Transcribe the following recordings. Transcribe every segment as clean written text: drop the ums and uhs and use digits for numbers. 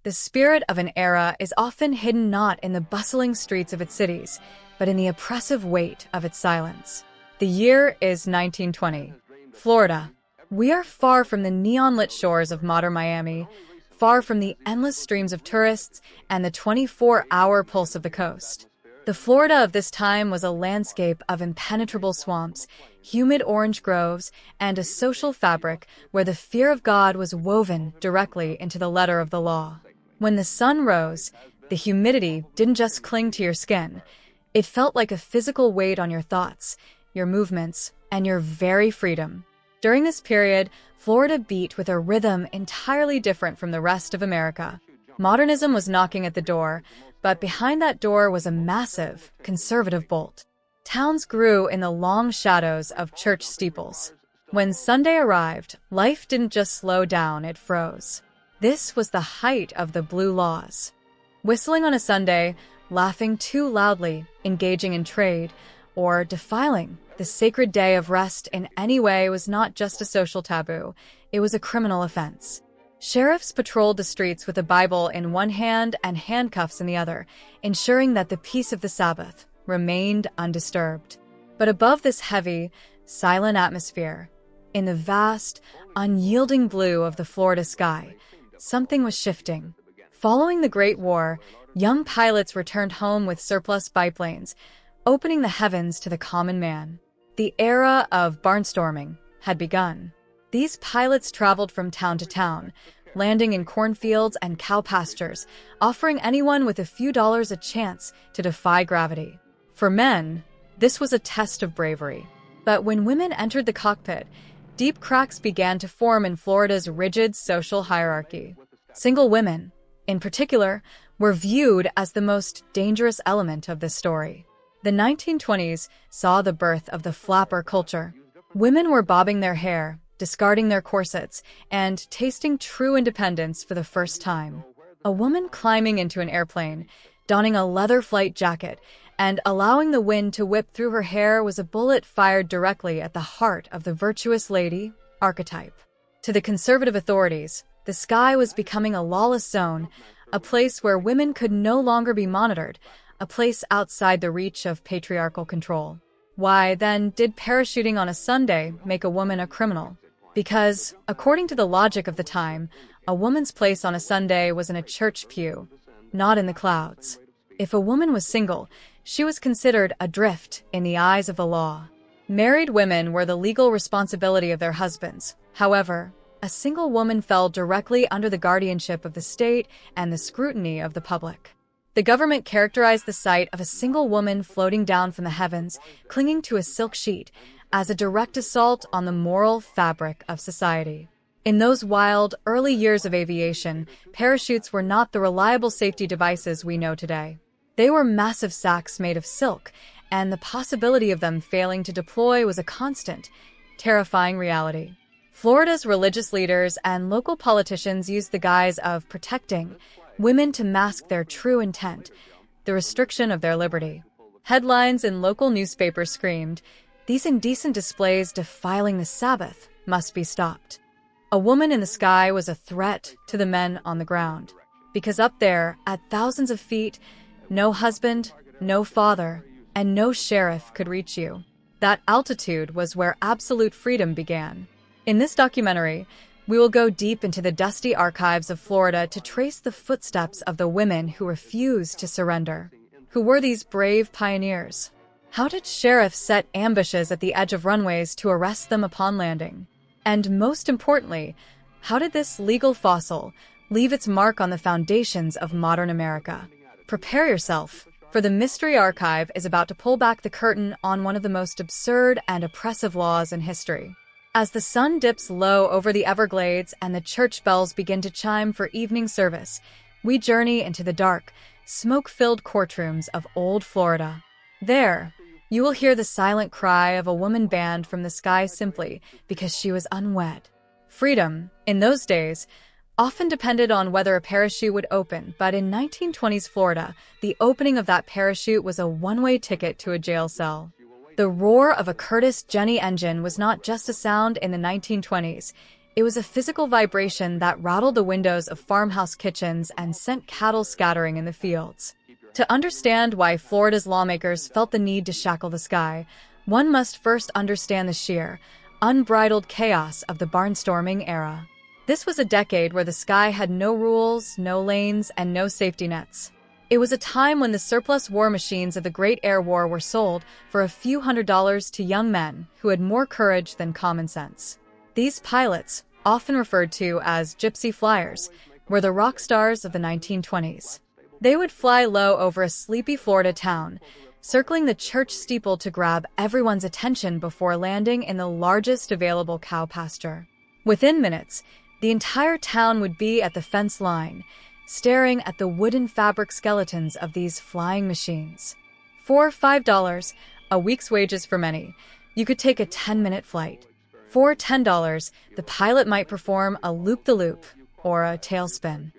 The spirit of an era is often hidden not in the bustling streets of its cities, but in the oppressive weight of its silence. The year is 1920. Florida. We are far from the neon-lit shores of modern Miami, far from the endless streams of tourists and the 24-hour pulse of the coast. The Florida of this time was a landscape of impenetrable swamps, humid orange groves, and a social fabric where the fear of God was woven directly into the letter of the law. When the sun rose, the humidity didn't just cling to your skin. It felt like a physical weight on your thoughts, your movements, and your very freedom. During this period, Florida beat with a rhythm entirely different from the rest of America. Modernism was knocking at the door, but behind that door was a massive, conservative bolt. Towns grew in the long shadows of church steeples. When Sunday arrived, life didn't just slow down, it froze. This was the height of the blue laws. Whistling on a Sunday, laughing too loudly, engaging in trade, or defiling the sacred day of rest in any way was not just a social taboo, it was a criminal offense. Sheriffs patrolled the streets with a Bible in one hand and handcuffs in the other, ensuring that the peace of the Sabbath remained undisturbed. But above this heavy, silent atmosphere, in the vast, unyielding blue of the Florida sky, something was shifting. Following the Great War, young pilots returned home with surplus biplanes, opening the heavens to the common man. The era of barnstorming had begun. These pilots traveled from town to town, landing in cornfields and cow pastures, offering anyone with a few dollars a chance to defy gravity. For men, this was a test of bravery. But when women entered the cockpit, deep cracks began to form in Florida's rigid social hierarchy. Single women, in particular, were viewed as the most dangerous element of this story. The 1920s saw the birth of the flapper culture. Women were bobbing their hair, discarding their corsets, and tasting true independence for the first time. A woman climbing into an airplane, donning a leather flight jacket, and allowing the wind to whip through her hair was a bullet fired directly at the heart of the virtuous lady archetype. To the conservative authorities, the sky was becoming a lawless zone, a place where women could no longer be monitored, a place outside the reach of patriarchal control. Why, then, did parachuting on a Sunday make a woman a criminal? Because, according to the logic of the time, a woman's place on a Sunday was in a church pew, not in the clouds. If a woman was single, she was considered adrift in the eyes of the law. Married women were the legal responsibility of their husbands. However, a single woman fell directly under the guardianship of the state and the scrutiny of the public. The government characterized the sight of a single woman floating down from the heavens, clinging to a silk sheet, as a direct assault on the moral fabric of society. In those wild, early years of aviation, parachutes were not the reliable safety devices we know today. They were massive sacks made of silk, and the possibility of them failing to deploy was a constant, terrifying reality. Florida's religious leaders and local politicians used the guise of protecting women to mask their true intent, the restriction of their liberty. Headlines in local newspapers screamed, "These indecent displays defiling the Sabbath must be stopped." A woman in the sky was a threat to the men on the ground, because up there, at thousands of feet, no husband, no father, and no sheriff could reach you. That altitude was where absolute freedom began. In this documentary, we will go deep into the dusty archives of Florida to trace the footsteps of the women who refused to surrender. Who were these brave pioneers? How did sheriffs set ambushes at the edge of runways to arrest them upon landing? And most importantly, how did this legal fossil leave its mark on the foundations of modern America? Prepare yourself, for the Mystery Archive is about to pull back the curtain on one of the most absurd and oppressive laws in history. As the sun dips low over the Everglades and the church bells begin to chime for evening service, we journey into the dark, smoke-filled courtrooms of old Florida. There, you will hear the silent cry of a woman banned from the sky simply because she was unwed. Freedom, in those days, often depended on whether a parachute would open, but in 1920s Florida, the opening of that parachute was a one-way ticket to a jail cell. The roar of a Curtiss Jenny engine was not just a sound in the 1920s, It was a physical vibration that rattled the windows of farmhouse kitchens and sent cattle scattering in the fields. To understand why Florida's lawmakers felt the need to shackle the sky, one must first understand the sheer, unbridled chaos of the barnstorming era. This was a decade where the sky had no rules, no lanes, and no safety nets. It was a time when the surplus war machines of the Great Air War were sold for a few $100s to young men who had more courage than common sense. These pilots, often referred to as gypsy flyers, were the rock stars of the 1920s. They would fly low over a sleepy Florida town, circling the church steeple to grab everyone's attention before landing in the largest available cow pasture. Within minutes, the entire town would be at the fence line, staring at the wooden fabric skeletons of these flying machines. For $5, a week's wages for many, you could take a 10-minute flight. For $10, the pilot might perform a loop-the-loop or a tailspin.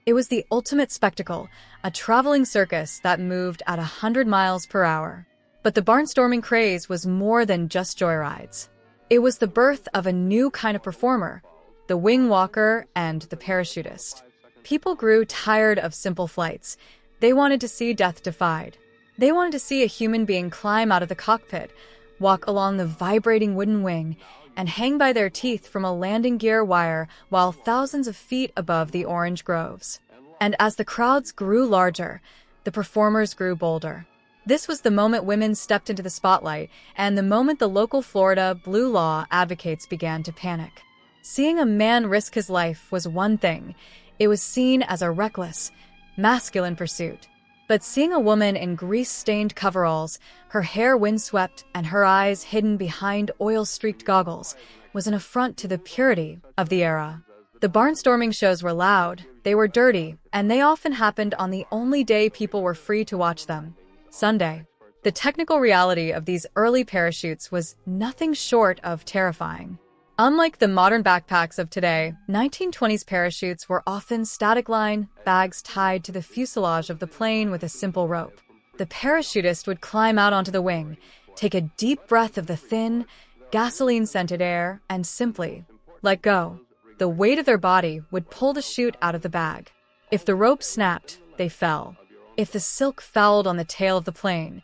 It was the ultimate spectacle, a traveling circus that moved at 100 miles per hour. But the barnstorming craze was more than just joyrides. It was the birth of a new kind of performer, the wing walker and the parachutist. People grew tired of simple flights. They wanted to see death defied. They wanted to see a human being climb out of the cockpit, walk along the vibrating wooden wing, and hang by their teeth from a landing gear wire while thousands of feet above the orange groves. And as the crowds grew larger, the performers grew bolder. This was the moment women stepped into the spotlight, and the moment the local Florida blue law advocates began to panic. Seeing a man risk his life was one thing. It was seen as a reckless, masculine pursuit. But seeing a woman in grease-stained coveralls, her hair windswept and her eyes hidden behind oil-streaked goggles, was an affront to the purity of the era. The barnstorming shows were loud, they were dirty, and they often happened on the only day people were free to watch them, Sunday. The technical reality of these early parachutes was nothing short of terrifying. Unlike the modern backpacks of today, 1920s parachutes were often static line, bags tied to the fuselage of the plane with a simple rope. The parachutist would climb out onto the wing, take a deep breath of the thin, gasoline-scented air, and simply let go. The weight of their body would pull the chute out of the bag. If the rope snapped, they fell. If the silk fouled on the tail of the plane,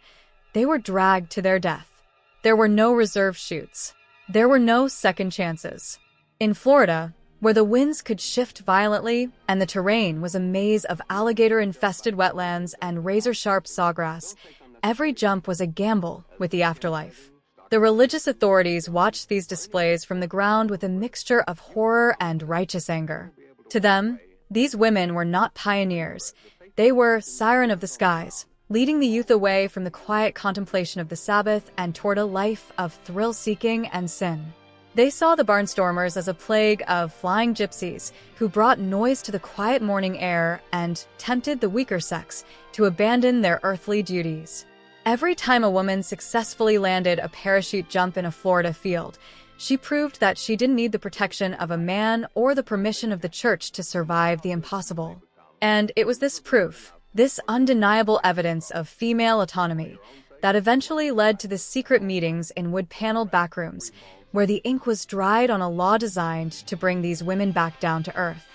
they were dragged to their death. There were no reserve chutes. There were no second chances. In Florida, where the winds could shift violently and the terrain was a maze of alligator-infested wetlands and razor-sharp sawgrass, every jump was a gamble with the afterlife. The religious authorities watched these displays from the ground with a mixture of horror and righteous anger. To them, these women were not pioneers. They were siren of the skies, leading the youth away from the quiet contemplation of the Sabbath and toward a life of thrill-seeking and sin. They saw the barnstormers as a plague of flying gypsies who brought noise to the quiet morning air and tempted the weaker sex to abandon their earthly duties. Every time a woman successfully landed a parachute jump in a Florida field, she proved that she didn't need the protection of a man or the permission of the church to survive the impossible. And it was this proof, this undeniable evidence of female autonomy, that eventually led to the secret meetings in wood-paneled backrooms, where the ink was dried on a law designed to bring these women back down to earth.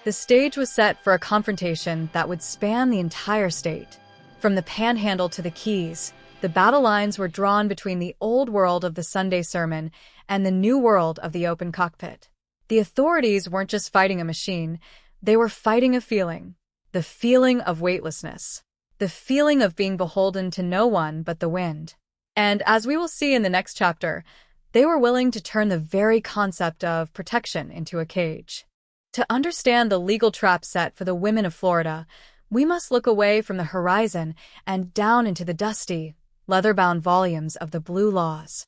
The stage was set for a confrontation that would span the entire state. From the Panhandle to the Keys, the battle lines were drawn between the old world of the Sunday sermon and the new world of the open cockpit. The authorities weren't just fighting a machine, they were fighting a feeling. The feeling of weightlessness. The feeling of being beholden to no one but the wind. And as we will see in the next chapter, they were willing to turn the very concept of protection into a cage. To understand the legal trap set for the women of Florida, we must look away from the horizon and down into the dusty, leather-bound volumes of the Blue Laws.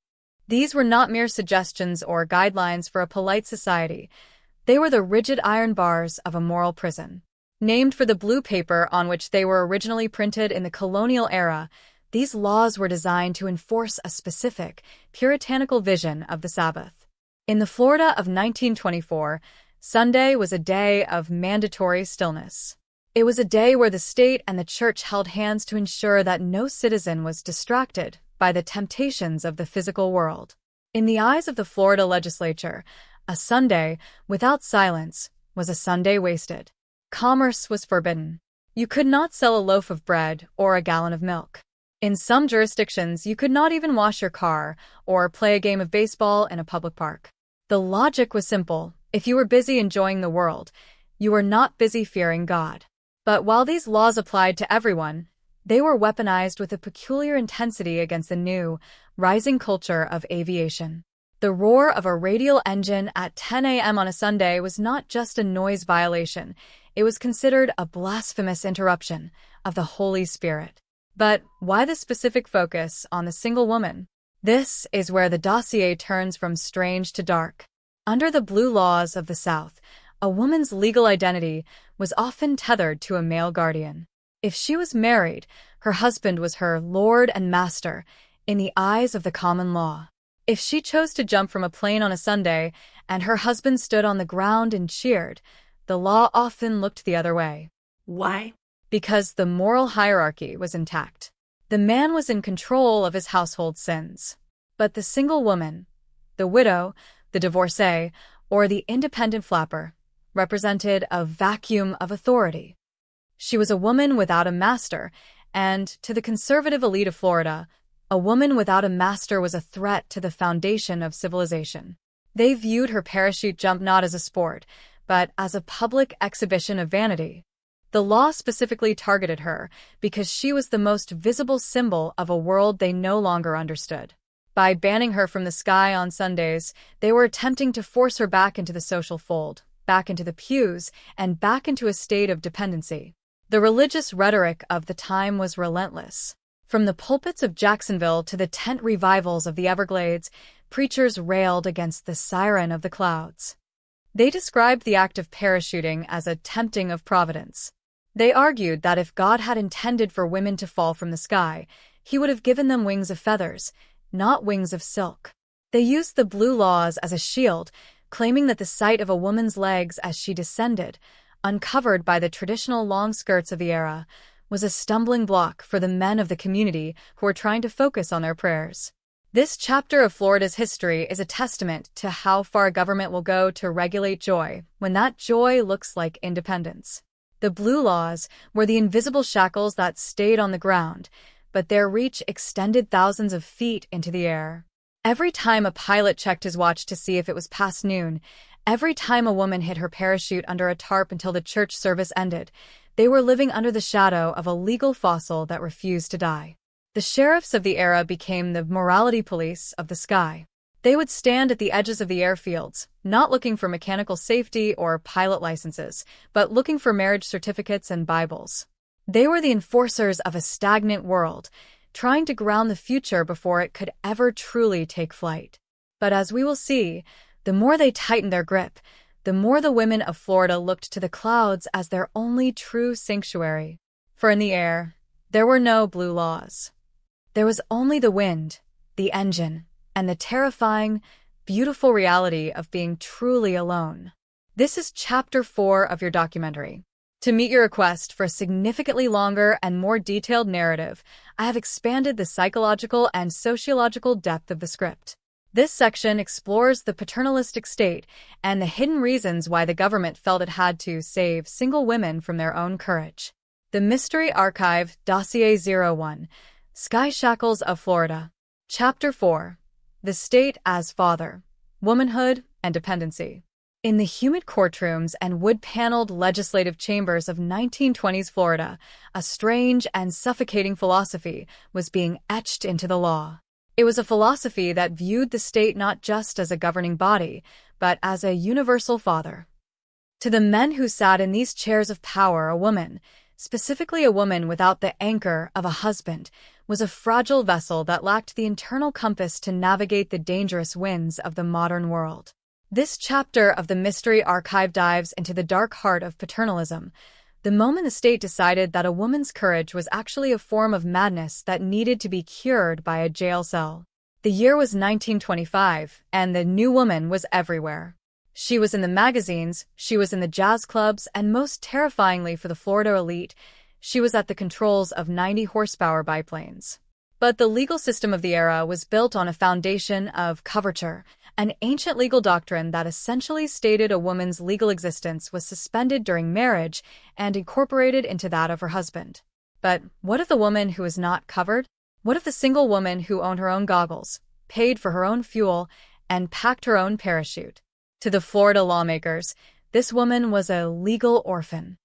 These were not mere suggestions or guidelines for a polite society. They were the rigid iron bars of a moral prison. Named for the blue paper on which they were originally printed in the colonial era, these laws were designed to enforce a specific, puritanical vision of the Sabbath. In the Florida of 1924, Sunday was a day of mandatory stillness. It was a day where the state and the church held hands to ensure that no citizen was distracted by the temptations of the physical world. In the eyes of the Florida legislature, A Sunday without silence was a Sunday wasted. Commerce was forbidden. You could not sell a loaf of bread or a gallon of milk. In some jurisdictions, you could not even wash your car or play a game of baseball in a public park. The logic was simple. If you were busy enjoying the world, you were not busy fearing God. But while these laws applied to everyone, they were weaponized with a peculiar intensity against the new, rising culture of aviation. The roar of a radial engine at 10 a.m. on a Sunday was not just a noise violation, it was considered a blasphemous interruption of the Holy Spirit. But why the specific focus on the single woman? This is where the dossier turns from strange to dark. Under the blue laws of the South, a woman's legal identity was often tethered to a male guardian. If she was married, her husband was her lord and master in the eyes of the common law. If she chose to jump from a plane on a Sunday and her husband stood on the ground and cheered, the law often looked the other way. Why? Because the moral hierarchy was intact. The man was in control of his household sins. But the single woman, the widow, the divorcee, or the independent flapper, represented a vacuum of authority. She was a woman without a master, and to the conservative elite of Florida, a woman without a master was a threat to the foundation of civilization. They viewed her parachute jump not as a sport, but as a public exhibition of vanity. The law specifically targeted her because she was the most visible symbol of a world they no longer understood. By banning her from the sky on Sundays, they were attempting to force her back into the social fold, back into the pews, and back into a state of dependency. The religious rhetoric of the time was relentless. From the pulpits of Jacksonville to the tent revivals of the Everglades, preachers railed against the siren of the clouds. They described the act of parachuting as a tempting of providence. They argued that if God had intended for women to fall from the sky, he would have given them wings of feathers, not wings of silk. They used the blue laws as a shield, claiming that the sight of a woman's legs as she descended, uncovered by the traditional long skirts of the era, was a stumbling block for the men of the community who were trying to focus on their prayers. This chapter of Florida's history is a testament to how far government will go to regulate joy when that joy looks like independence. The blue laws were the invisible shackles that stayed on the ground, but their reach extended thousands of feet into the air. Every time a pilot checked his watch to see if it was past noon, every time a woman hid her parachute under a tarp until the church service ended, they were living under the shadow of a legal fossil that refused to die. The sheriffs of the era became the morality police of the sky. They would stand at the edges of the airfields, not looking for mechanical safety or pilot licenses, but looking for marriage certificates and Bibles. They were the enforcers of a stagnant world, trying to ground the future before it could ever truly take flight. But as we will see, the more they tightened their grip, the more the women of Florida looked to the clouds as their only true sanctuary. For in the air, there were no blue laws. There was only the wind, the engine, and the terrifying, beautiful reality of being truly alone. This is Chapter 4 of your documentary. To meet your request for a significantly longer and more detailed narrative, I have expanded the psychological and sociological depth of the script. This section explores the paternalistic state and the hidden reasons why the government felt it had to save single women from their own courage. The Mystery Archive, Dossier 01, Sky Shackles of Florida. Chapter 4. The State as Father, Womanhood, and Dependency. In the humid courtrooms and wood-paneled legislative chambers of 1920s Florida, a strange and suffocating philosophy was being etched into the law. It was a philosophy that viewed the state not just as a governing body, but as a universal father. To the men who sat in these chairs of power, a woman, specifically a woman without the anchor of a husband, was a fragile vessel that lacked the internal compass to navigate the dangerous winds of the modern world. This chapter of the Mystery Archive dives into the dark heart of paternalism, the moment the state decided that a woman's courage was actually a form of madness that needed to be cured by a jail cell. The year was 1925, and the new woman was everywhere. She was in the magazines, she was in the jazz clubs, and most terrifyingly for the Florida elite, she was at the controls of 90-horsepower biplanes. But the legal system of the era was built on a foundation of coverture, an ancient legal doctrine that essentially stated a woman's legal existence was suspended during marriage and incorporated into that of her husband. But what of the woman who was not covered? What of the single woman who owned her own goggles, paid for her own fuel, and packed her own parachute? To the Florida lawmakers, this woman was a legal orphan.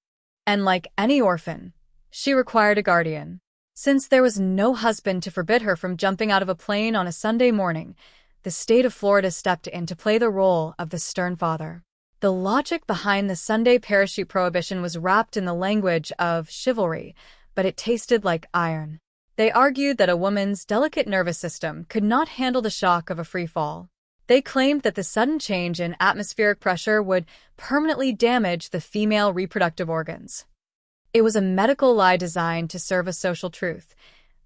And like any orphan, she required a guardian. Since there was no husband to forbid her from jumping out of a plane on a Sunday morning, the state of Florida stepped in to play the role of the stern father. The logic behind the Sunday parachute prohibition was wrapped in the language of chivalry, but it tasted like iron. They argued that a woman's delicate nervous system could not handle the shock of a free fall. They claimed that the sudden change in atmospheric pressure would permanently damage the female reproductive organs. It was a medical lie designed to serve a social truth.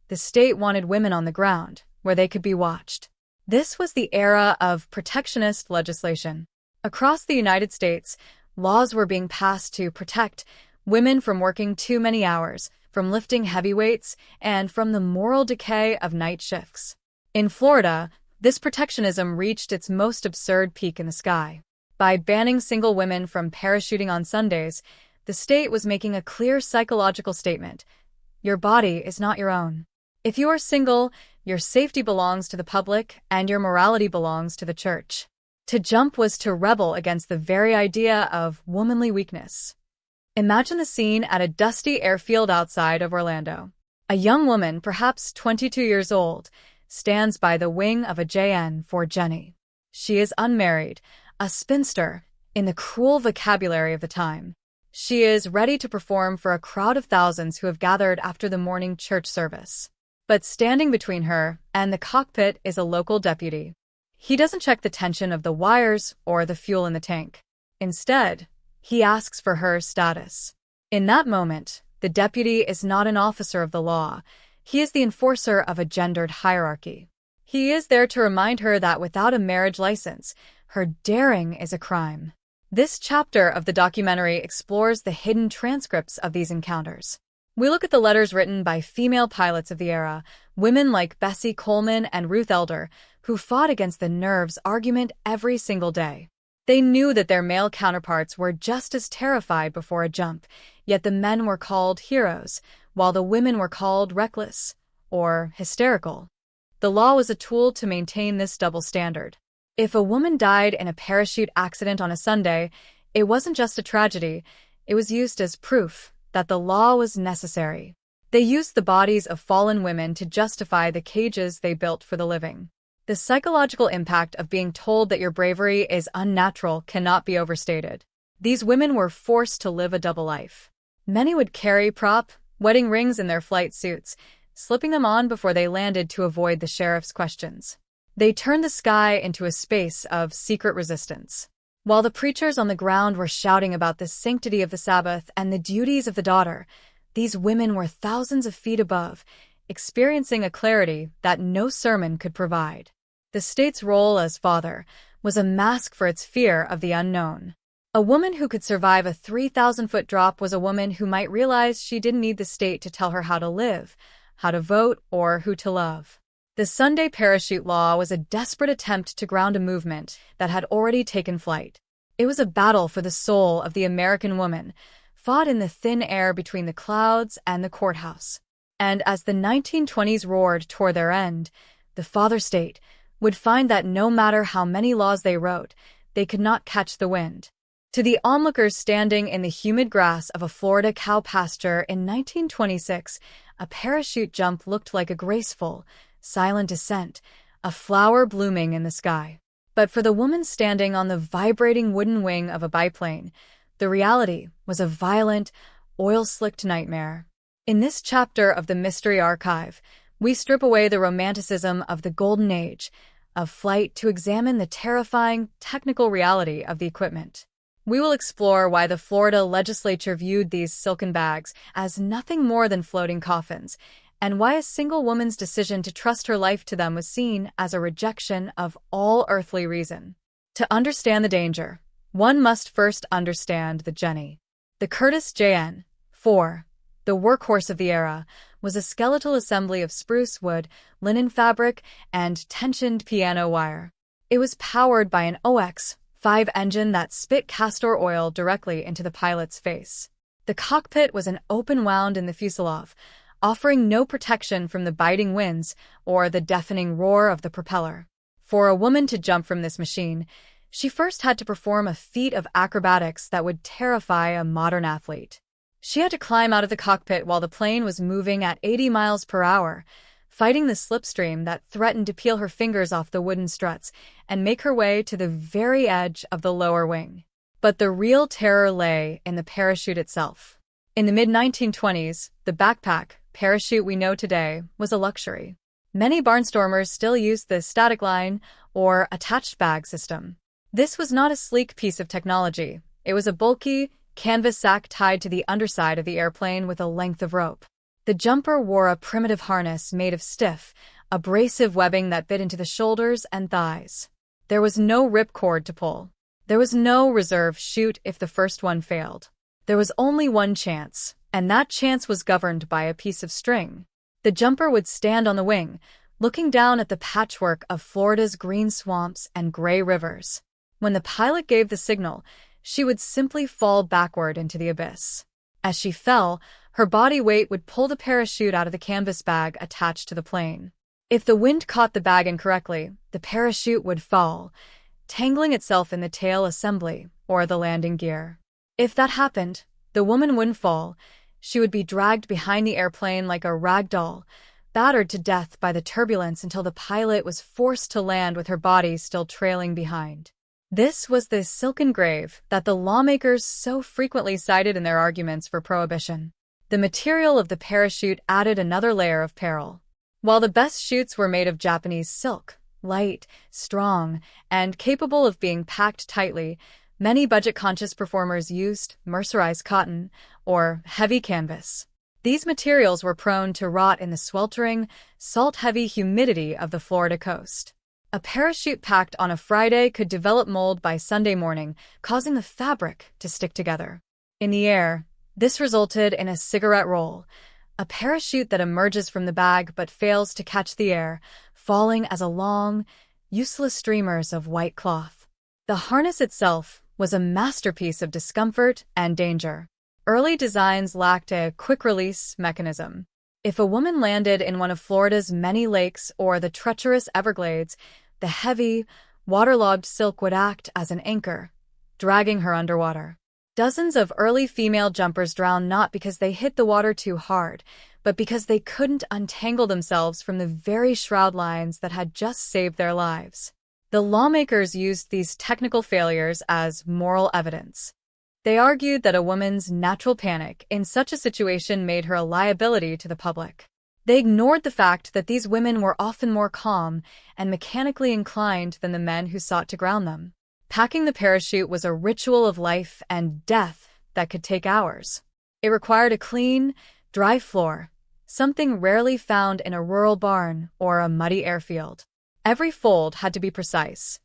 The state wanted women on the ground, where they could be watched. This was the era of protectionist legislation. Across the United States, laws were being passed to protect women from working too many hours, from lifting heavy weights, and from the moral decay of night shifts. In Florida, this protectionism reached its most absurd peak in the sky. By banning single women from parachuting on Sundays, the state was making a clear psychological statement. Your body is not your own. If you are single, your safety belongs to the public and your morality belongs to the church. To jump was to rebel against the very idea of womanly weakness. Imagine the scene at a dusty airfield outside of Orlando. A young woman, perhaps 22 years old, stands by the wing of a JN for Jenny. She is unmarried, a spinster, in the cruel vocabulary of the time. She is ready to perform for a crowd of thousands who have gathered after the morning church service. But standing between her and the cockpit is a local deputy. He doesn't check the tension of the wires or the fuel in the tank. Instead, he asks for her status. In that moment, the deputy is not an officer of the law. He is the enforcer of a gendered hierarchy. He is there to remind her that without a marriage license, her daring is a crime. This chapter of the documentary explores the hidden transcripts of these encounters. We look at the letters written by female pilots of the era, women like Bessie Coleman and Ruth Elder, who fought against the nerves argument every single day. They knew that their male counterparts were just as terrified before a jump, yet the men were called heroes, while the women were called reckless or hysterical. The law was a tool to maintain this double standard. If a woman died in a parachute accident on a Sunday, it wasn't just a tragedy, it was used as proof that the law was necessary. They used the bodies of fallen women to justify the cages they built for the living. The psychological impact of being told that your bravery is unnatural cannot be overstated. These women were forced to live a double life. Many would carry wedding rings in their flight suits, slipping them on before they landed to avoid the sheriff's questions. They turned the sky into a space of secret resistance. While the preachers on the ground were shouting about the sanctity of the Sabbath and the duties of the daughter, these women were thousands of feet above, experiencing a clarity that no sermon could provide. The state's role as father was a mask for its fear of the unknown. A woman who could survive a 3,000-foot drop was a woman who might realize she didn't need the state to tell her how to live, how to vote, or who to love. The Sunday parachute law was a desperate attempt to ground a movement that had already taken flight. It was a battle for the soul of the American woman, fought in the thin air between the clouds and the courthouse. And as the 1920s roared toward their end, the father state would find that no matter how many laws they wrote, they could not catch the wind. To the onlookers standing in the humid grass of a Florida cow pasture in 1926, a parachute jump looked like a graceful, silent descent, a flower blooming in the sky. But for the woman standing on the vibrating wooden wing of a biplane, the reality was a violent, oil-slicked nightmare. In this chapter of the Mystery Archive, we strip away the romanticism of the golden age of flight to examine the terrifying, technical reality of the equipment. We will explore why the Florida legislature viewed these silken bags as nothing more than floating coffins, and why a single woman's decision to trust her life to them was seen as a rejection of all earthly reason. To understand the danger, one must first understand the Jenny. The Curtiss JN-4, The workhorse of the era was a skeletal assembly of spruce wood, linen fabric, and tensioned piano wire. It was powered by an OX-5 engine that spit castor oil directly into the pilot's face. The cockpit was an open wound in the fuselage, offering no protection from the biting winds or the deafening roar of the propeller. For a woman to jump from this machine, she first had to perform a feat of acrobatics that would terrify a modern athlete. She had to climb out of the cockpit while the plane was moving at 80 miles per hour, fighting the slipstream that threatened to peel her fingers off the wooden struts and make her way to the very edge of the lower wing. But the real terror lay in the parachute itself. In the mid-1920s, the backpack parachute we know today was a luxury. Many barnstormers still used the static line or attached bag system. This was not a sleek piece of technology. It was a bulky, canvas sack tied to the underside of the airplane with a length of rope. The jumper wore a primitive harness made of stiff, abrasive webbing that bit into the shoulders and thighs. There was no ripcord to pull. There was no reserve chute if the first one failed. There was only one chance, and that chance was governed by a piece of string. The jumper would stand on the wing, looking down at the patchwork of Florida's green swamps and gray rivers. When the pilot gave the signal, she would simply fall backward into the abyss. As she fell, her body weight would pull the parachute out of the canvas bag attached to the plane. If the wind caught the bag incorrectly, the parachute would fall, tangling itself in the tail assembly or the landing gear. If that happened, the woman wouldn't fall. She would be dragged behind the airplane like a rag doll, battered to death by the turbulence until the pilot was forced to land with her body still trailing behind. This was the silken grave that the lawmakers so frequently cited in their arguments for prohibition. The material of the parachute added another layer of peril. While the best chutes were made of Japanese silk, light, strong, and capable of being packed tightly, many budget-conscious performers used mercerized cotton or heavy canvas. These materials were prone to rot in the sweltering, salt-heavy humidity of the Florida coast. A parachute packed on a Friday could develop mold by Sunday morning, causing the fabric to stick together. In the air, this resulted in a cigarette roll, a parachute that emerges from the bag but fails to catch the air, falling as a long, useless streamers of white cloth. The harness itself was a masterpiece of discomfort and danger. Early designs lacked a quick-release mechanism. If a woman landed in one of Florida's many lakes or the treacherous Everglades, the heavy, waterlogged silk would act as an anchor, dragging her underwater. Dozens of early female jumpers drowned not because they hit the water too hard, but because they couldn't untangle themselves from the very shroud lines that had just saved their lives. The lawmakers used these technical failures as moral evidence. They argued that a woman's natural panic in such a situation made her a liability to the public. They ignored the fact that these women were often more calm and mechanically inclined than the men who sought to ground them. Packing the parachute was a ritual of life and death that could take hours. It required a clean, dry floor, something rarely found in a rural barn or a muddy airfield. Every fold had to be precise.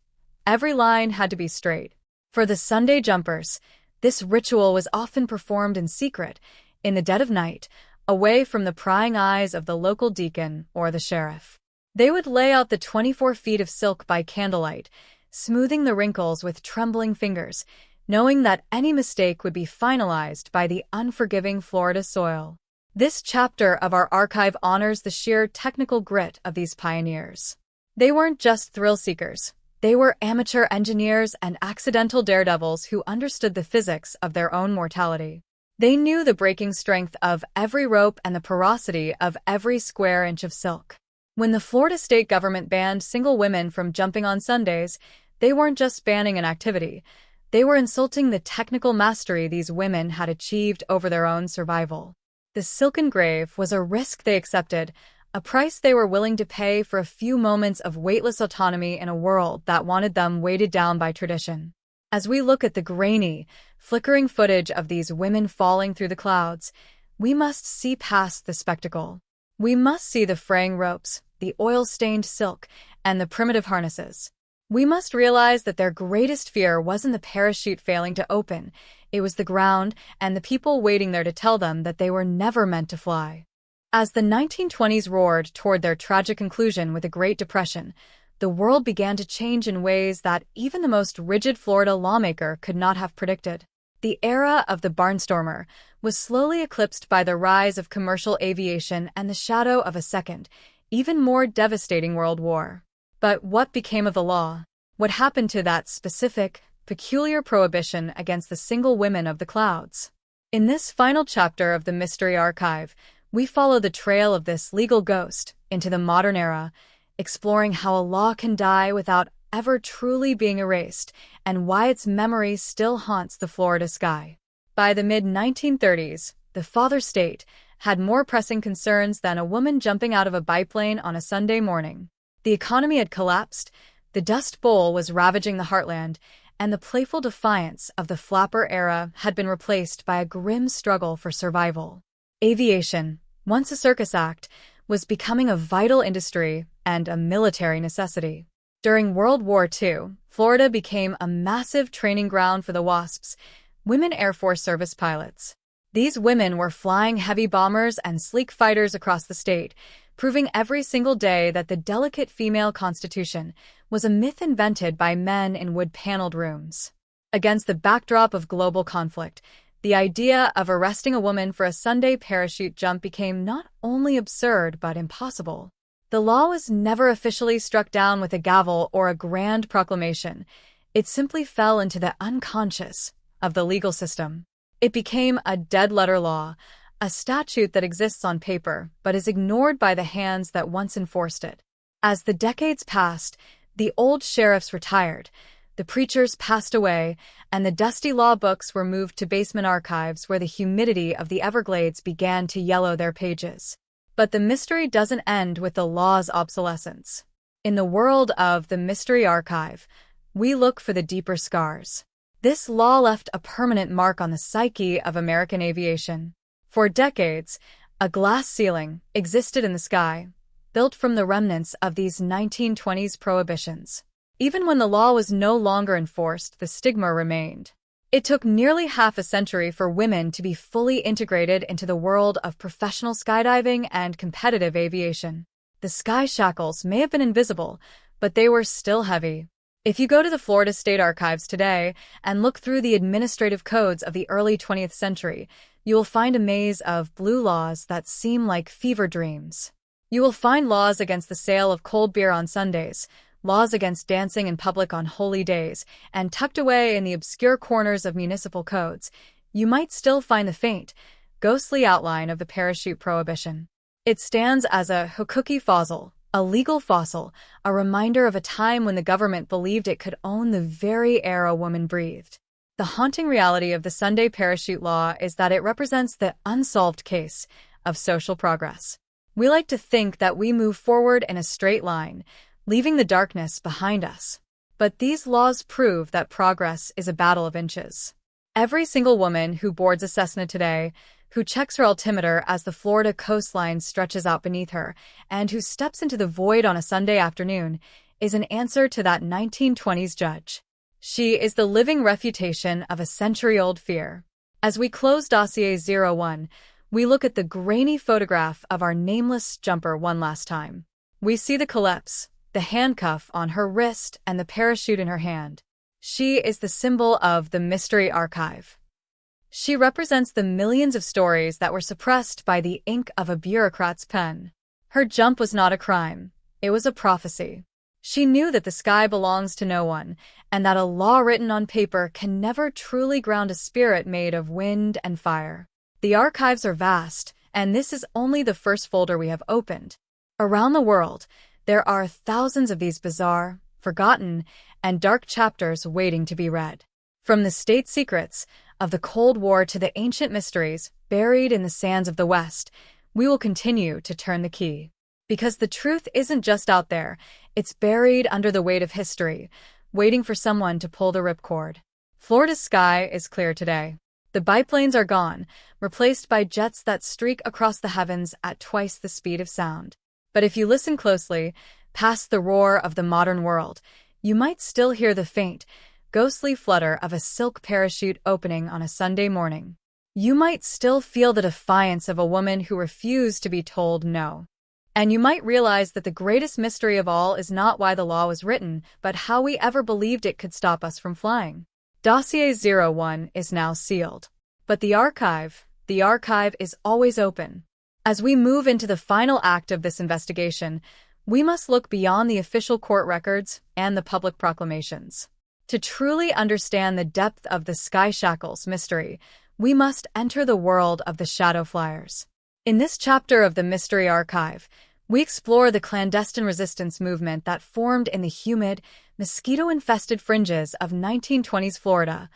Every line had to be straight. For the Sunday jumpers, this ritual was often performed in secret, in the dead of night, away from the prying eyes of the local deacon or the sheriff. They would lay out the 24 feet of silk by candlelight, smoothing the wrinkles with trembling fingers, knowing that any mistake would be finalized by the unforgiving Florida soil. This chapter of our archive honors the sheer technical grit of these pioneers. They weren't just thrill-seekers. They were amateur engineers and accidental daredevils who understood the physics of their own mortality. They knew the breaking strength of every rope and the porosity of every square inch of silk. When the Florida state government banned single women from jumping on Sundays, they weren't just banning an activity. They were insulting the technical mastery these women had achieved over their own survival. The silken grave was a risk they accepted, a price they were willing to pay for a few moments of weightless autonomy in a world that wanted them weighted down by tradition. As we look at the grainy, flickering footage of these women falling through the clouds, we must see past the spectacle. We must see the fraying ropes, the oil-stained silk, and the primitive harnesses. We must realize that their greatest fear wasn't the parachute failing to open. It was the ground and the people waiting there to tell them that they were never meant to fly. As the 1920s roared toward their tragic conclusion with the Great Depression, the world began to change in ways that even the most rigid Florida lawmaker could not have predicted. The era of the barnstormer was slowly eclipsed by the rise of commercial aviation and the shadow of a second, even more devastating World War. But what became of the law? What happened to that specific, peculiar prohibition against the single women of the clouds? In this final chapter of the Mystery Archive, we follow the trail of this legal ghost into the modern era, exploring how a law can die without ever truly being erased and why its memory still haunts the Florida sky. By the mid-1930s, the father state had more pressing concerns than a woman jumping out of a biplane on a Sunday morning. The economy had collapsed, the Dust Bowl was ravaging the heartland, and the playful defiance of the flapper era had been replaced by a grim struggle for survival. Aviation, once a circus act, was becoming a vital industry and a military necessity. During World War II, Florida became a massive training ground for the WASPs, women Air Force service pilots. These women were flying heavy bombers and sleek fighters across the state, proving every single day that the delicate female constitution was a myth invented by men in wood-paneled rooms. Against the backdrop of global conflict, the idea of arresting a woman for a Sunday parachute jump became not only absurd but impossible. The law was never officially struck down with a gavel or a grand proclamation. It simply fell into the unconscious of the legal system. It became a dead-letter law, a statute that exists on paper but is ignored by the hands that once enforced it. As the decades passed, the old sheriffs retired, the preachers passed away, and the dusty law books were moved to basement archives where the humidity of the Everglades began to yellow their pages. But the mystery doesn't end with the law's obsolescence. In the world of the Mystery Archive, we look for the deeper scars. This law left a permanent mark on the psyche of American aviation. For decades, a glass ceiling existed in the sky, built from the remnants of these 1920s prohibitions. Even when the law was no longer enforced, the stigma remained. It took nearly half a century for women to be fully integrated into the world of professional skydiving and competitive aviation. The sky shackles may have been invisible, but they were still heavy. If you go to the Florida State Archives today and look through the administrative codes of the early 20th century, you will find a maze of blue laws that seem like fever dreams. You will find laws against the sale of cold beer on Sundays, laws against dancing in public on holy days, and tucked away in the obscure corners of municipal codes, you might still find the faint, ghostly outline of the parachute prohibition. It stands as a hukuki fossil, a legal fossil, a reminder of a time when the government believed it could own the very air a woman breathed. The haunting reality of the Sunday parachute law is that it represents the unsolved case of social progress. We like to think that we move forward in a straight line, leaving the darkness behind us. But these laws prove that progress is a battle of inches. Every single woman who boards a Cessna today, who checks her altimeter as the Florida coastline stretches out beneath her, and who steps into the void on a Sunday afternoon, is an answer to that 1920s judge. She is the living refutation of a century-old fear. As we close Dossier 01, we look at the grainy photograph of our nameless jumper one last time. We see the collapse, the handcuff on her wrist, and the parachute in her hand. She is the symbol of the Mystery Archive. She represents the millions of stories that were suppressed by the ink of a bureaucrat's pen. Her jump was not a crime. It was a prophecy. She knew that the sky belongs to no one, and that a law written on paper can never truly ground a spirit made of wind and fire. The archives are vast, and this is only the first folder we have opened. Around the world, there are thousands of these bizarre, forgotten, and dark chapters waiting to be read. From the state secrets of the Cold War to the ancient mysteries buried in the sands of the West, we will continue to turn the key. Because the truth isn't just out there, it's buried under the weight of history, waiting for someone to pull the ripcord. Florida's sky is clear today. The biplanes are gone, replaced by jets that streak across the heavens at twice the speed of sound. But if you listen closely, past the roar of the modern world, you might still hear the faint, ghostly flutter of a silk parachute opening on a Sunday morning. You might still feel the defiance of a woman who refused to be told no. And you might realize that the greatest mystery of all is not why the law was written, but how we ever believed it could stop us from flying. Dossier 01 is now sealed. But the archive is always open. As we move into the final act of this investigation, we must look beyond the official court records and the public proclamations. To truly understand the depth of the Sky Shackles mystery, we must enter the world of the shadow flyers. In this chapter of the Mystery Archive, we explore the clandestine resistance movement that formed in the humid, mosquito-infested fringes of 1920s Florida,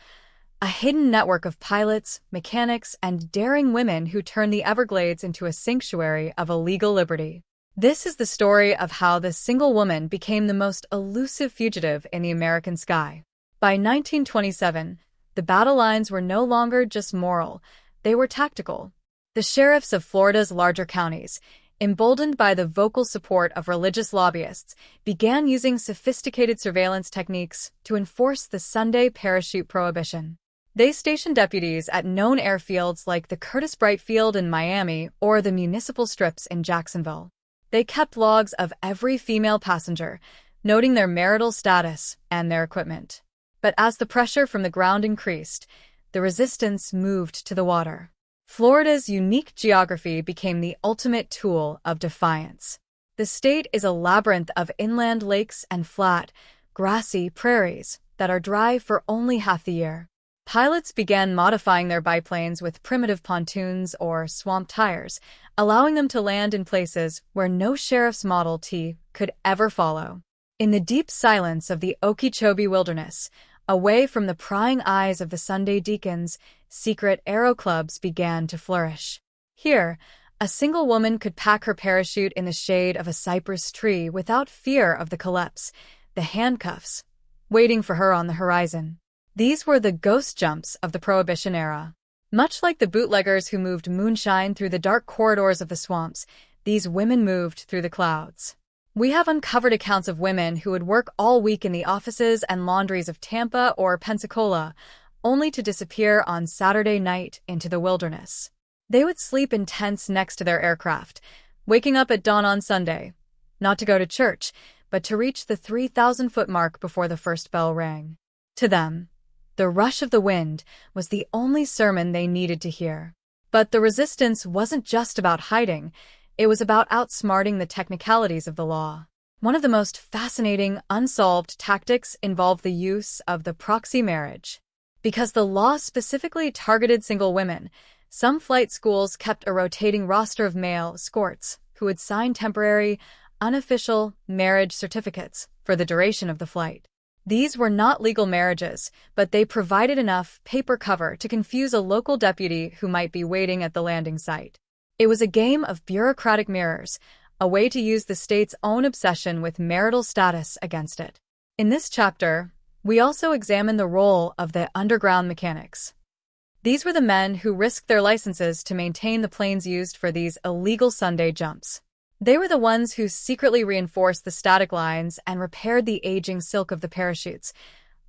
a hidden network of pilots, mechanics, and daring women who turned the Everglades into a sanctuary of illegal liberty. This is the story of how this single woman became the most elusive fugitive in the American sky. By 1927, the battle lines were no longer just moral, they were tactical. The sheriffs of Florida's larger counties, emboldened by the vocal support of religious lobbyists, began using sophisticated surveillance techniques to enforce the Sunday parachute prohibition. They stationed deputies at known airfields like the Curtis Bright Field in Miami or the municipal strips in Jacksonville. They kept logs of every female passenger, noting their marital status and their equipment. But as the pressure from the ground increased, the resistance moved to the water. Florida's unique geography became the ultimate tool of defiance. The state is a labyrinth of inland lakes and flat, grassy prairies that are dry for only half the year. Pilots began modifying their biplanes with primitive pontoons or swamp tires, allowing them to land in places where no sheriff's Model T could ever follow. In the deep silence of the Okeechobee wilderness, away from the prying eyes of the Sunday deacons, secret aero clubs began to flourish. Here, a single woman could pack her parachute in the shade of a cypress tree without fear of the collapse, the handcuffs, waiting for her on the horizon. These were the ghost jumps of the Prohibition era. Much like the bootleggers who moved moonshine through the dark corridors of the swamps, these women moved through the clouds. We have uncovered accounts of women who would work all week in the offices and laundries of Tampa or Pensacola, only to disappear on Saturday night into the wilderness. They would sleep in tents next to their aircraft, waking up at dawn on Sunday, not to go to church, but to reach the 3,000-foot mark before the first bell rang. To them, the rush of the wind was the only sermon they needed to hear. But the resistance wasn't just about hiding, it was about outsmarting the technicalities of the law. One of the most fascinating, unsolved tactics involved the use of the proxy marriage. Because the law specifically targeted single women, some flight schools kept a rotating roster of male escorts who would sign temporary, unofficial marriage certificates for the duration of the flight. These were not legal marriages, but they provided enough paper cover to confuse a local deputy who might be waiting at the landing site. It was a game of bureaucratic mirrors, a way to use the state's own obsession with marital status against it. In this chapter, we also examine the role of the underground mechanics. These were the men who risked their licenses to maintain the planes used for these illegal Sunday jumps. They were the ones who secretly reinforced the static lines and repaired the aging silk of the parachutes,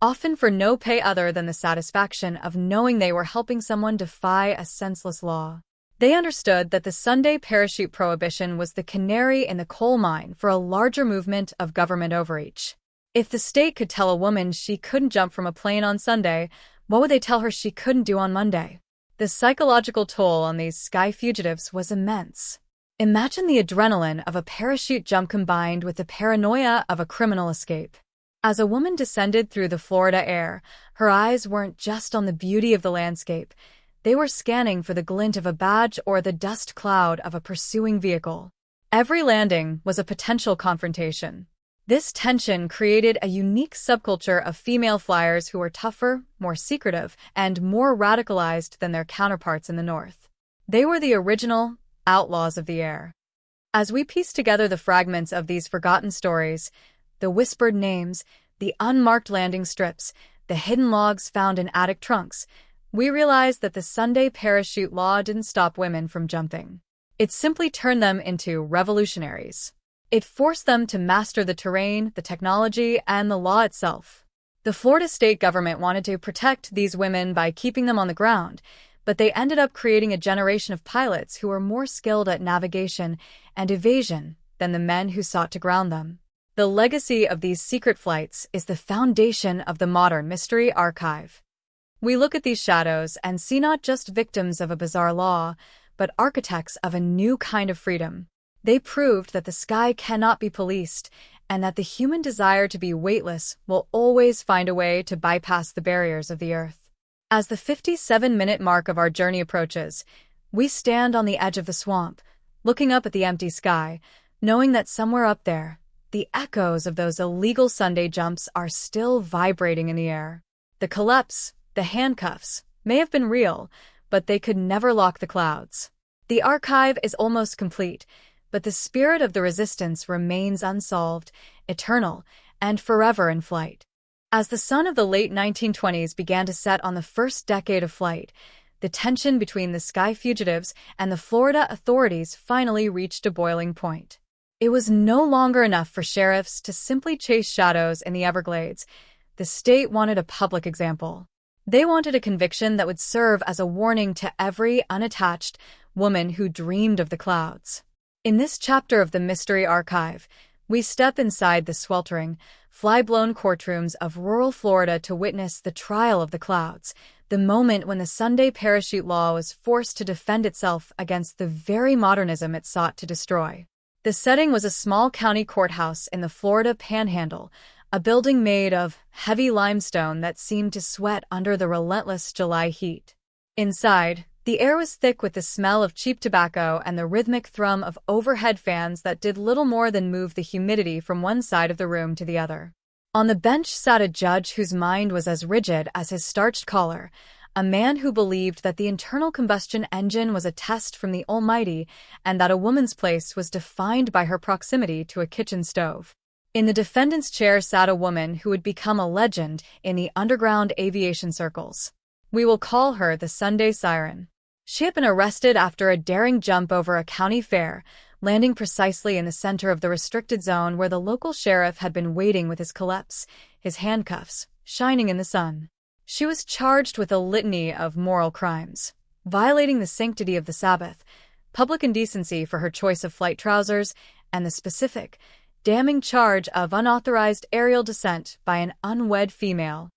often for no pay other than the satisfaction of knowing they were helping someone defy a senseless law. They understood that the Sunday parachute prohibition was the canary in the coal mine for a larger movement of government overreach. If the state could tell a woman she couldn't jump from a plane on Sunday, what would they tell her she couldn't do on Monday? The psychological toll on these sky fugitives was immense. Imagine the adrenaline of a parachute jump combined with the paranoia of a criminal escape. As a woman descended through the Florida air, her eyes weren't just on the beauty of the landscape. They were scanning for the glint of a badge or the dust cloud of a pursuing vehicle. Every landing was a potential confrontation. This tension created a unique subculture of female flyers who were tougher, more secretive, and more radicalized than their counterparts in the North. They were the original outlaws of the air. As we piece together the fragments of these forgotten stories, the whispered names, the unmarked landing strips, the hidden logs found in attic trunks, we realize that the Sunday parachute law didn't stop women from jumping. It simply turned them into revolutionaries. It forced them to master the terrain, the technology, and the law itself. The Florida state government wanted to protect these women by keeping them on the ground, but they ended up creating a generation of pilots who were more skilled at navigation and evasion than the men who sought to ground them. The legacy of these secret flights is the foundation of the modern mystery archive. We look at these shadows and see not just victims of a bizarre law, but architects of a new kind of freedom. They proved that the sky cannot be policed, and that the human desire to be weightless will always find a way to bypass the barriers of the earth. As the 57-minute mark of our journey approaches, we stand on the edge of the swamp, looking up at the empty sky, knowing that somewhere up there, the echoes of those illegal Sunday jumps are still vibrating in the air. The collapse, the handcuffs, may have been real, but they could never lock the clouds. The archive is almost complete, but the spirit of the resistance remains unsolved, eternal, and forever in flight. As the sun of the late 1920s began to set on the first decade of flight, the tension between the sky fugitives and the Florida authorities finally reached a boiling point. It was no longer enough for sheriffs to simply chase shadows in the Everglades. The state wanted a public example. They wanted a conviction that would serve as a warning to every unattached woman who dreamed of the clouds. In this chapter of the Mystery Archive, we step inside the sweltering, fly-blown courtrooms of rural Florida to witness the trial of the clouds, the moment when the Sunday parachute law was forced to defend itself against the very modernism it sought to destroy. The setting was a small county courthouse in the Florida Panhandle, a building made of heavy limestone that seemed to sweat under the relentless July heat. Inside, the air was thick with the smell of cheap tobacco and the rhythmic thrum of overhead fans that did little more than move the humidity from one side of the room to the other. On the bench sat a judge whose mind was as rigid as his starched collar, a man who believed that the internal combustion engine was a test from the Almighty and that a woman's place was defined by her proximity to a kitchen stove. In the defendant's chair sat a woman who would become a legend in the underground aviation circles. We will call her the Sunday Siren. She had been arrested after a daring jump over a county fair, landing precisely in the center of the restricted zone where the local sheriff had been waiting with his collapse, his handcuffs, shining in the sun. She was charged with a litany of moral crimes, violating the sanctity of the Sabbath, public indecency for her choice of flight trousers, and the specific, damning charge of unauthorized aerial descent by an unwed female.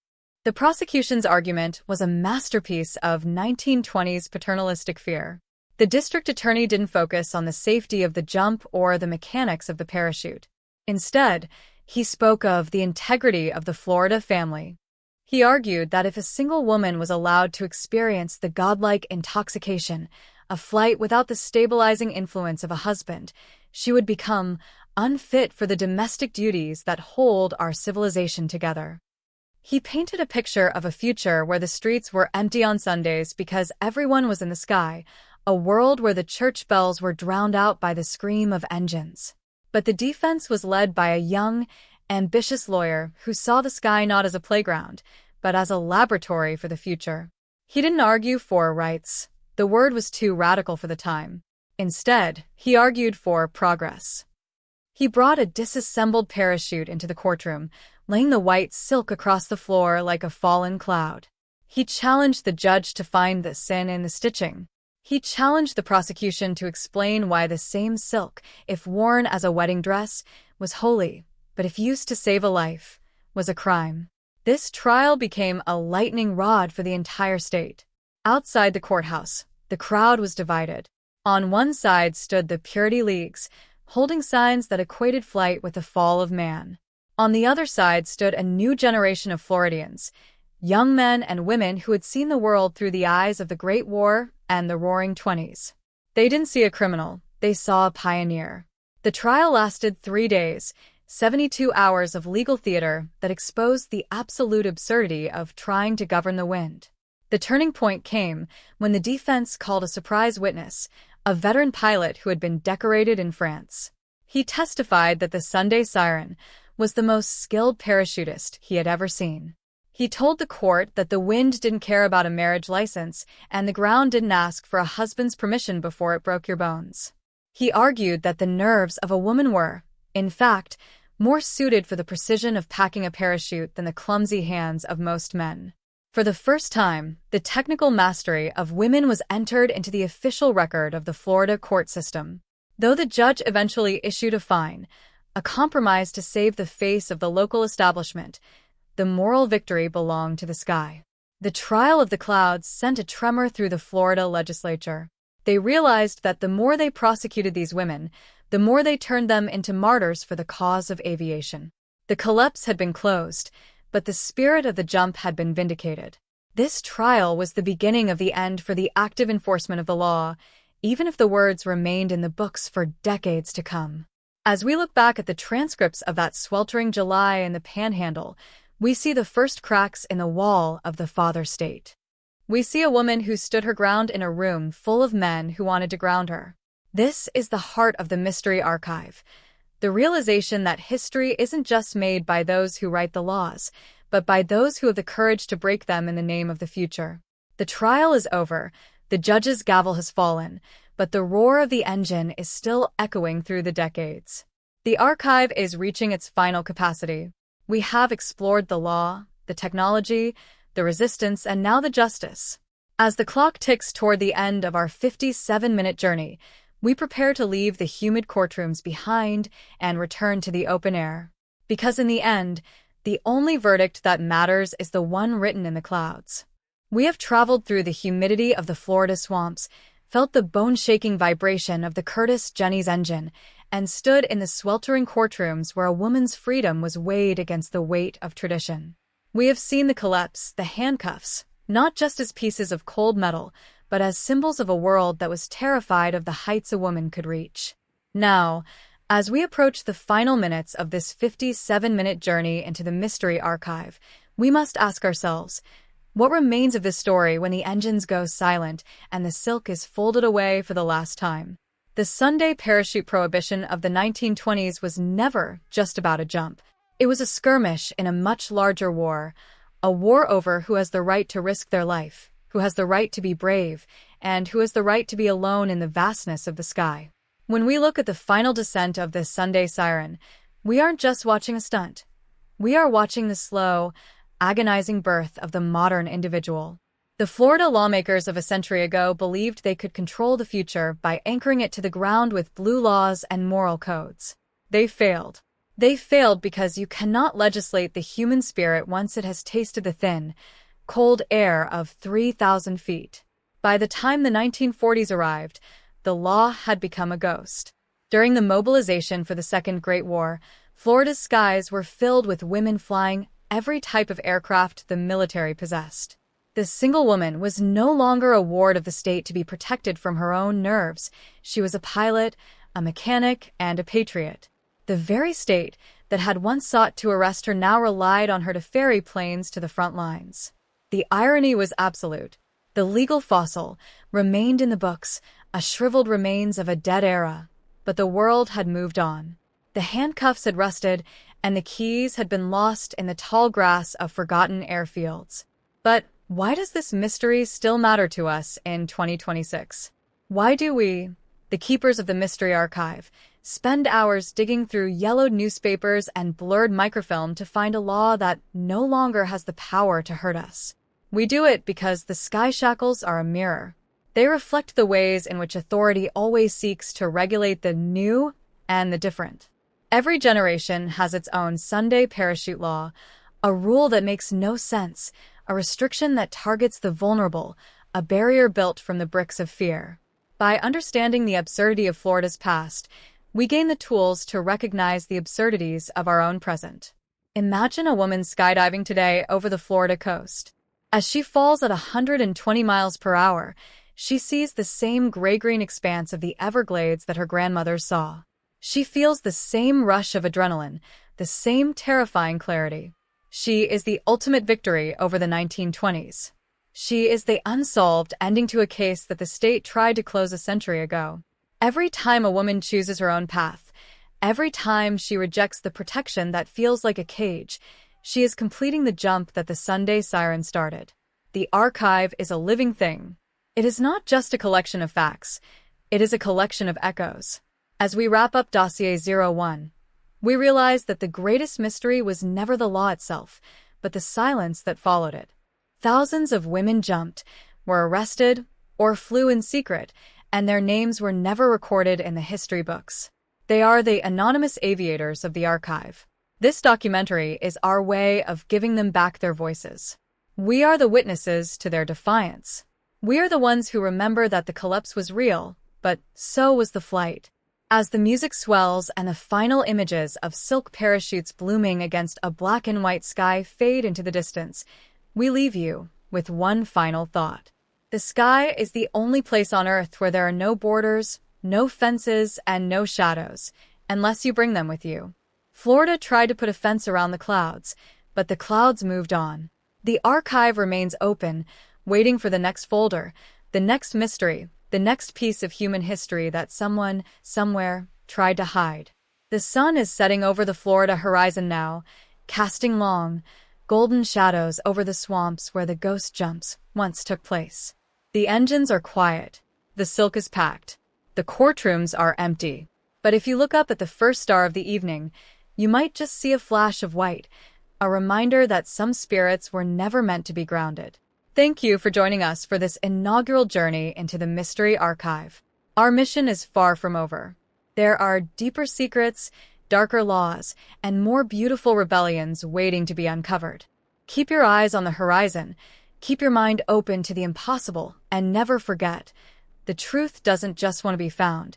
The prosecution's argument was a masterpiece of 1920s paternalistic fear. The district attorney didn't focus on the safety of the jump or the mechanics of the parachute. Instead, he spoke of the integrity of the Florida family. He argued that if a single woman was allowed to experience the godlike intoxication of flight without the stabilizing influence of a husband, she would become unfit for the domestic duties that hold our civilization together. He painted a picture of a future where the streets were empty on Sundays because everyone was in the sky, a world where the church bells were drowned out by the scream of engines. But the defense was led by a young, ambitious lawyer who saw the sky not as a playground, but as a laboratory for the future. He didn't argue for rights. The word was too radical for the time. Instead, he argued for progress. He brought a disassembled parachute into the courtroom, laying the white silk across the floor like a fallen cloud. He challenged the judge to find the sin in the stitching. He challenged the prosecution to explain why the same silk, if worn as a wedding dress, was holy, but if used to save a life, was a crime. This trial became a lightning rod for the entire state. Outside the courthouse, the crowd was divided. On one side stood the Purity Leagues, holding signs that equated flight with the fall of man. On the other side stood a new generation of Floridians, young men and women who had seen the world through the eyes of the Great War and the Roaring Twenties. They didn't see a criminal, they saw a pioneer. The trial lasted 3 days, 72 hours of legal theater that exposed the absolute absurdity of trying to govern the wind. The turning point came when the defense called a surprise witness, a veteran pilot who had been decorated in France. He testified that the Sunday Siren was the most skilled parachutist he had ever seen. He told the court that the wind didn't care about a marriage license and the ground didn't ask for a husband's permission before it broke your bones. He argued that the nerves of a woman were, in fact, more suited for the precision of packing a parachute than the clumsy hands of most men. For the first time, the technical mastery of women was entered into the official record of the Florida court system. Though the judge eventually issued a fine, a compromise to save the face of the local establishment, the moral victory belonged to the sky. The trial of the clouds sent a tremor through the Florida legislature. They realized that the more they prosecuted these women, the more they turned them into martyrs for the cause of aviation. The collapse had been closed, but the spirit of the jump had been vindicated. This trial was the beginning of the end for the active enforcement of the law, even if the words remained in the books for decades to come. As we look back at the transcripts of that sweltering July in the Panhandle, we see the first cracks in the wall of the father state. We see a woman who stood her ground in a room full of men who wanted to ground her. This is the heart of the Mystery Archive. The realization that history isn't just made by those who write the laws, but by those who have the courage to break them in the name of the future. The trial is over, the judge's gavel has fallen, but the roar of the engine is still echoing through the decades. The archive is reaching its final capacity. We have explored the law, the technology, the resistance, and now the justice. As the clock ticks toward the end of our 57-minute journey, we prepare to leave the humid courtrooms behind and return to the open air. Because in the end, the only verdict that matters is the one written in the clouds. We have traveled through the humidity of the Florida swamps, felt the bone-shaking vibration of the Curtis Jennings engine, and stood in the sweltering courtrooms where a woman's freedom was weighed against the weight of tradition. We have seen the collapse, the handcuffs, not just as pieces of cold metal, but as symbols of a world that was terrified of the heights a woman could reach. Now, as we approach the final minutes of this 57-minute journey into the Mystery Archive, we must ask ourselves, what remains of this story when the engines go silent and the silk is folded away for the last time? The Sunday parachute prohibition of the 1920s was never just about a jump. It was a skirmish in a much larger war, a war over who has the right to risk their life, who has the right to be brave, and who has the right to be alone in the vastness of the sky. When we look at the final descent of this Sunday siren, we aren't just watching a stunt. We are watching the slow, agonizing birth of the modern individual. The Florida lawmakers of a century ago believed they could control the future by anchoring it to the ground with blue laws and moral codes. They failed. They failed because you cannot legislate the human spirit once it has tasted the thin, cold air of 3,000 feet. By the time the 1940s arrived, the law had become a ghost. During the mobilization for the Second Great War, Florida's skies were filled with women flying every type of aircraft the military possessed. The single woman was no longer a ward of the state to be protected from her own nerves. She was a pilot, a mechanic, and a patriot. The very state that had once sought to arrest her now relied on her to ferry planes to the front lines. The irony was absolute. The legal fossil remained in the books, a shriveled remains of a dead era. But the world had moved on. The handcuffs had rusted, and the keys had been lost in the tall grass of forgotten airfields. But why does this mystery still matter to us in 2026? Why do we, the keepers of the Mystery Archive, spend hours digging through yellowed newspapers and blurred microfilm to find a law that no longer has the power to hurt us? We do it because the sky shackles are a mirror. They reflect the ways in which authority always seeks to regulate the new and the different. Every generation has its own Sunday parachute law, a rule that makes no sense, a restriction that targets the vulnerable, a barrier built from the bricks of fear. By understanding the absurdity of Florida's past, we gain the tools to recognize the absurdities of our own present. Imagine a woman skydiving today over the Florida coast. As she falls at 120 miles per hour, she sees the same gray-green expanse of the Everglades that her grandmother saw. She feels the same rush of adrenaline, the same terrifying clarity. She is the ultimate victory over the 1920s. She is the unsolved ending to a case that the state tried to close a century ago. Every time a woman chooses her own path, every time she rejects the protection that feels like a cage, she is completing the jump that the Sunday siren started. The archive is a living thing. It is not just a collection of facts. It is a collection of echoes. As we wrap up Dossier 01, We realized that the greatest mystery was never the law itself, but the silence that followed it. Thousands of women jumped, were arrested, or flew in secret, and their names were never recorded in the history books. They are the anonymous aviators of the archive. This documentary is our way of giving them back their voices. We are the witnesses to their defiance. We are the ones who remember that the collapse was real, but so was the flight. As the music swells and the final images of silk parachutes blooming against a black and white sky fade into the distance, we leave you with one final thought. The sky is the only place on Earth where there are no borders, no fences, and no shadows, unless you bring them with you. Florida tried to put a fence around the clouds, but the clouds moved on. The archive remains open, waiting for the next folder, the next mystery, the next piece of human history that someone, somewhere, tried to hide. The sun is setting over the Florida horizon now, casting long, golden shadows over the swamps where the ghost jumps once took place. The engines are quiet. The silk is packed. The courtrooms are empty. But if you look up at the first star of the evening, you might just see a flash of white, a reminder that some spirits were never meant to be grounded. Thank you for joining us for this inaugural journey into the Mystery Archive. Our mission is far from over. There are deeper secrets, darker laws, and more beautiful rebellions waiting to be uncovered. Keep your eyes on the horizon, keep your mind open to the impossible, and never forget, the truth doesn't just want to be found,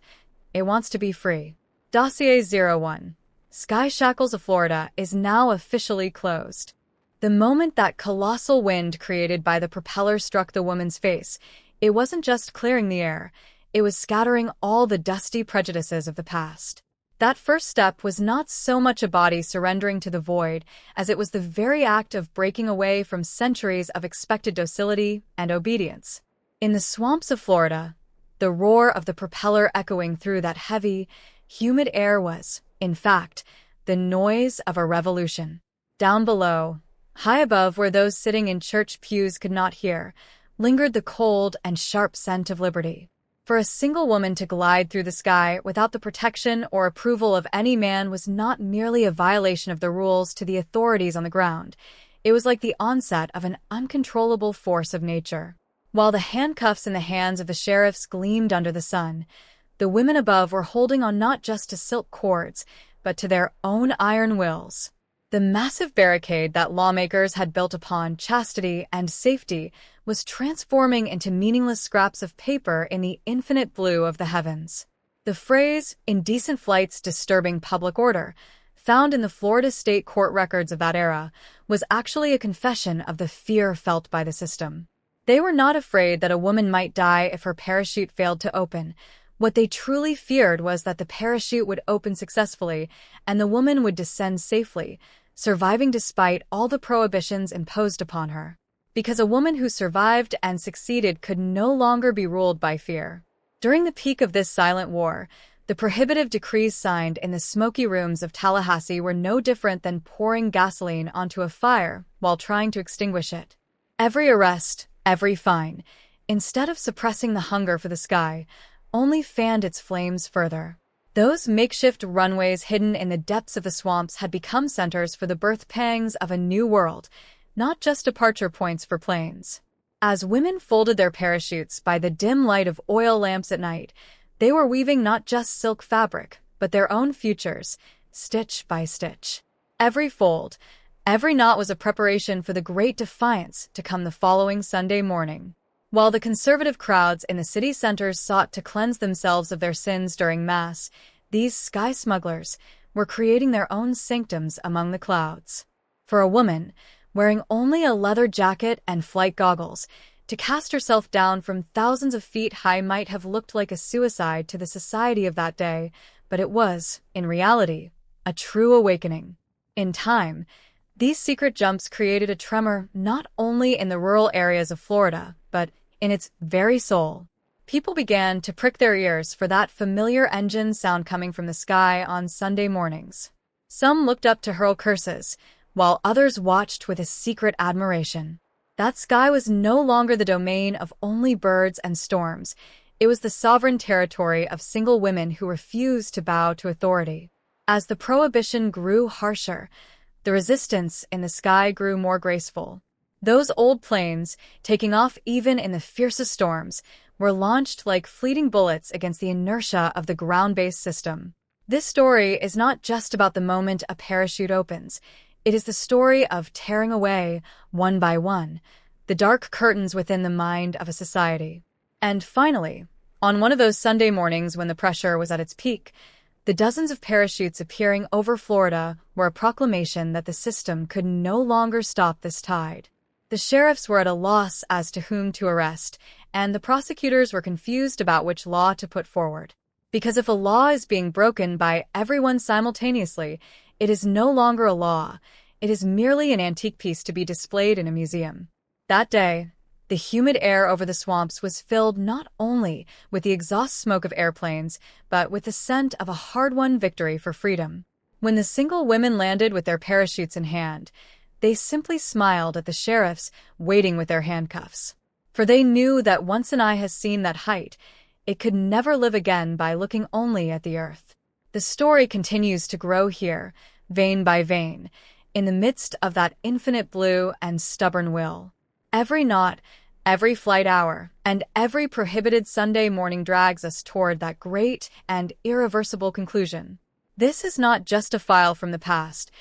it wants to be free. Dossier 01. Sky Shackles of Florida is now officially closed. The moment that colossal wind created by the propeller struck the woman's face, it wasn't just clearing the air, it was scattering all the dusty prejudices of the past. That first step was not so much a body surrendering to the void as it was the very act of breaking away from centuries of expected docility and obedience. In the swamps of Florida, the roar of the propeller echoing through that heavy, humid air was, in fact, the noise of a revolution. Down below, high above where those sitting in church pews could not hear, lingered the cold and sharp scent of liberty. For a single woman to glide through the sky without the protection or approval of any man was not merely a violation of the rules to the authorities on the ground. It was like the onset of an uncontrollable force of nature. While the handcuffs in the hands of the sheriffs gleamed under the sun, the women above were holding on not just to silk cords, but to their own iron wills. The massive barricade that lawmakers had built upon chastity and safety was transforming into meaningless scraps of paper in the infinite blue of the heavens. The phrase, "indecent flights disturbing public order," found in the Florida state court records of that era, was actually a confession of the fear felt by the system. They were not afraid that a woman might die if her parachute failed to open. What they truly feared was that the parachute would open successfully and the woman would descend safely, surviving despite all the prohibitions imposed upon her. Because a woman who survived and succeeded could no longer be ruled by fear. During the peak of this silent war, the prohibitive decrees signed in the smoky rooms of Tallahassee were no different than pouring gasoline onto a fire while trying to extinguish it. Every arrest, every fine, instead of suppressing the hunger for the sky, only fanned its flames further. Those makeshift runways hidden in the depths of the swamps had become centers for the birth pangs of a new world, not just departure points for planes. As women folded their parachutes by the dim light of oil lamps at night, they were weaving not just silk fabric, but their own futures, stitch by stitch. Every fold, every knot was a preparation for the great defiance to come the following Sunday morning. While the conservative crowds in the city centers sought to cleanse themselves of their sins during Mass, these sky smugglers were creating their own sanctums among the clouds. For a woman, wearing only a leather jacket and flight goggles, to cast herself down from thousands of feet high might have looked like a suicide to the society of that day, but it was, in reality, a true awakening. In time, these secret jumps created a tremor not only in the rural areas of Florida, but in its very soul. People began to prick their ears for that familiar engine sound coming from the sky on Sunday mornings. Some looked up to hurl curses, while others watched with a secret admiration. That sky was no longer the domain of only birds and storms. It was the sovereign territory of single women who refused to bow to authority. As the prohibition grew harsher, the resistance in the sky grew more graceful. Those old planes, taking off even in the fiercest storms, were launched like fleeting bullets against the inertia of the ground-based system. This story is not just about the moment a parachute opens. It is the story of tearing away, one by one, the dark curtains within the mind of a society. And finally, on one of those Sunday mornings when the pressure was at its peak, the dozens of parachutes appearing over Florida were a proclamation that the system could no longer stop this tide. The sheriffs were at a loss as to whom to arrest, and the prosecutors were confused about which law to put forward. Because if a law is being broken by everyone simultaneously, it is no longer a law. It is merely an antique piece to be displayed in a museum. That day, the humid air over the swamps was filled not only with the exhaust smoke of airplanes, but with the scent of a hard-won victory for freedom. When the single women landed with their parachutes in hand, they simply smiled at the sheriffs waiting with their handcuffs. For they knew that once an eye has seen that height, it could never live again by looking only at the earth. The story continues to grow here, vein by vein, in the midst of that infinite blue and stubborn will. Every knot, every flight hour, and every prohibited Sunday morning drags us toward that great and irreversible conclusion. This is not just a file from the past.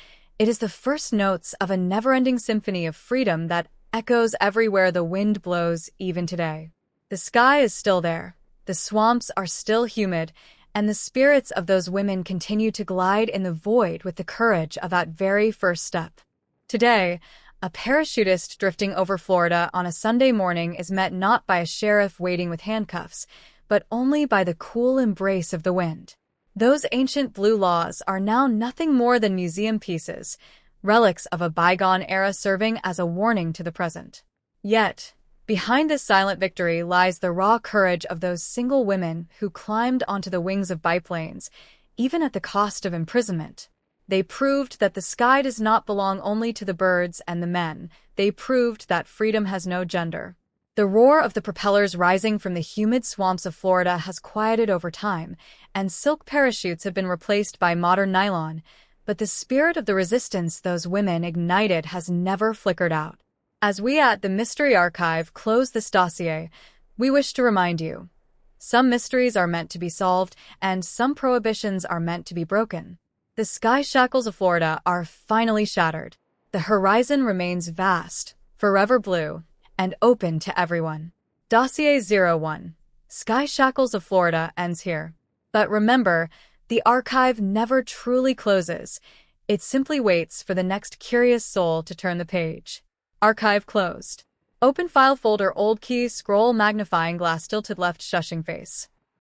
It is the first notes of a never-ending symphony of freedom that echoes everywhere the wind blows even today. The sky is still there, the swamps are still humid, and the spirits of those women continue to glide in the void with the courage of that very first step. Today, a parachutist drifting over Florida on a Sunday morning is met not by a sheriff waiting with handcuffs, but only by the cool embrace of the wind. Those ancient blue laws are now nothing more than museum pieces, relics of a bygone era serving as a warning to the present. Yet, behind this silent victory lies the raw courage of those single women who climbed onto the wings of biplanes, even at the cost of imprisonment. They proved that the sky does not belong only to the birds and the men. They proved that freedom has no gender. The roar of the propellers rising from the humid swamps of Florida has quieted over time, and silk parachutes have been replaced by modern nylon, but the spirit of the resistance those women ignited has never flickered out. As we at the Mystery Archive close this dossier, we wish to remind you, some mysteries are meant to be solved, and some prohibitions are meant to be broken. The sky shackles of Florida are finally shattered. The horizon remains vast, forever blue, and open to everyone. Dossier 01, Sky Shackles of Florida ends here. But remember, the archive never truly closes. It simply waits for the next curious soul to turn the page. Archive closed. Open file folder, old key, scroll, magnifying glass, tilted left, shushing face.